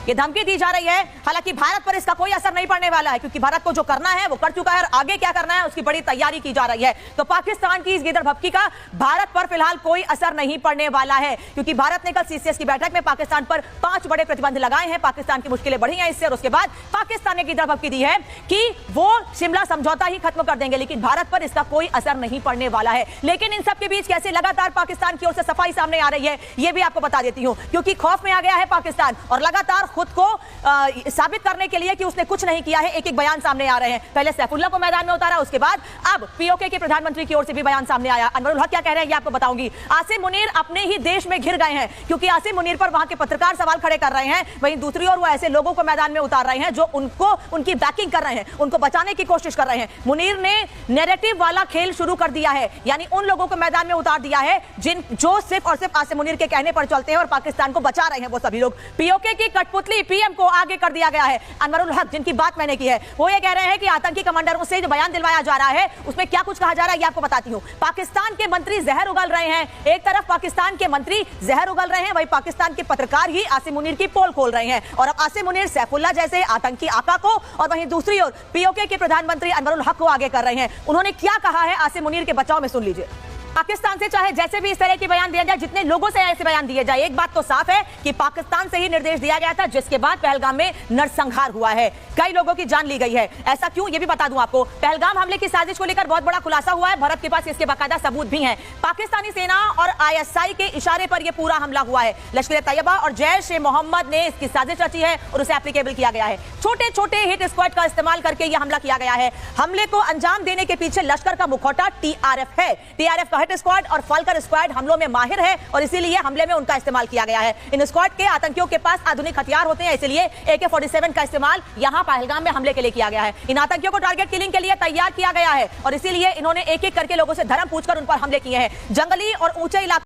ये धमकी दी जा रही है। हालांकि भारत पर इसका कोई असर नहीं पड़ने वाला है, क्योंकि भारत को जो करना है वो कर चुका है और आगे क्या करना है उसकी बड़ी तैयारी की जा रही है। तो पाकिस्तान की इस गिदड़ भपकी का भारत पर फिलहाल कोई असर नहीं पड़ने वाला है, क्योंकि भारत ने कल सीसीएस की बैठक में पाकिस्तान पर 5 बड़े प्रतिबंध लगाए हैं। पाकिस्तान की मुश्किलें बढ़ी हैं इससे, और उसके बाद पाकिस्तान ने गिदड़ भपकी दी है कि वो शिमला समझौता ही खत्म कर देंगे, लेकिन भारत पर इसका कोई असर नहीं पड़ने वाला है। लेकिन इन सब के बीच कैसे लगातार पाकिस्तान की ओर से सफाई सामने आ रही है ये भी आपको बता देती हूं, क्योंकि खौफ में आ गया है पाकिस्तान और लगातार खुद को साबित करने के लिए कि उसने कुछ नहीं किया है एक एक बयान सामने आ रहे हैं। पहले सैफुल्लाह को मैदान में उतारा, उसके बाद अब पीओके के प्रधानमंत्री की ओर से भी बयान सामने आया। अनवरुल हक क्या कह रहे हैं ये आपको बताऊंगी। आसिम मुनीर अपने ही देश में घिर गए हैं, क्योंकि आसिम मुनीर पर वहां के पत्रकार सवाल खड़े कर रहे हैं, वहीं दूसरी ओर वो ऐसे लोगों को मैदान में उतार रहे हैं जो उनको उनकी बैकिंग कर रहे हैं, उनको बचाने की कोशिश कर रहे हैं। मुनीर ने नैरेटिव वाला खेल शुरू कर दिया है, यानी उन लोगों को मैदान में उतार दिया है जो सिर्फ और सिर्फ आसिम मुनीर के कहने पर चलते हैं और पाकिस्तान को बचा रहे हैं वो सभी लोग। पीओके की कठपुतली पीएम को आगे कर दिया गया है। अनवरुल हक जिनकी बात मैंने की है वो ये कह रहे हैं कि आतंकी कमांडरों से जो बयान दिलवाया जा रहा है उसमें क्या कुछ कहा जा रहा है ये आपको बताती हूं। पाकिस्तान के मंत्री जहर उगल रहे हैं, एक तरफ पाकिस्तान के मंत्री जहर उगल रहे हैं, वहीं पाकिस्तान के पत्रकार ही आसिम मुनीर की पोल खोल रहे हैं। और अब आसिम मुनीर सैफुल्लाह जैसे आतंकी आका को और वहीं दूसरी ओर पीओके के प्रधानमंत्री अनवरुल हक को आगे कर रहे हैं। उन्होंने क्या कहा है आसिम मुनीर के बचाव में, सुन लीजिए। पाकिस्तान से चाहे जैसे भी इस तरह के बयान दिया जाए, जितने लोगों से ऐसे बयान दिए जाए, एक बात तो साफ है कि पाकिस्तान से ही निर्देश दिया गया था, जिसके बाद पहलगाम में नरसंहार हुआ है, कई लोगों की जान ली गई है। ऐसा क्यों ये भी बता दूं आपको। पहलगाम हमले की साजिश को लेकर बहुत बड़ा खुलासा हुआ है, भारत के पास इसके बाकायदा सबूत भी हैं। पाकिस्तानी सेना और आईएसआई के इशारे पर यह पूरा हमला हुआ है। लश्कर तैयबा और जैश ए मोहम्मद ने इसकी साजिश रची है और उसे एप्लीकेबल किया गया है। छोटे छोटे हिट स्क्वाड का इस्तेमाल करके यह हमला किया गया है। हमले को अंजाम देने के पीछे लश्कर का मुखौटा टीआरएफ है। टीआरएफ का हिट स्क्वाड और फल्कर स्क्वाड हमलों में माहिर है और इसीलिए हमले में उनका इस्तेमाल किया गया है। इन स्क्वाड के आतंकियों के पास आधुनिक हथियार होते हैं, इसलिए AK-47 का इस्तेमाल यहां पहलगाम में हमले के लिए किया गया है। इन आतंकियों को टारगेट किलिंग के लिए तैयार किया गया है और इसीलिए इन्होंने एक एक करके लोगों से धर्म पूछकर उन पर हमले किए हैं। जंगली और ऊंचे इलाकों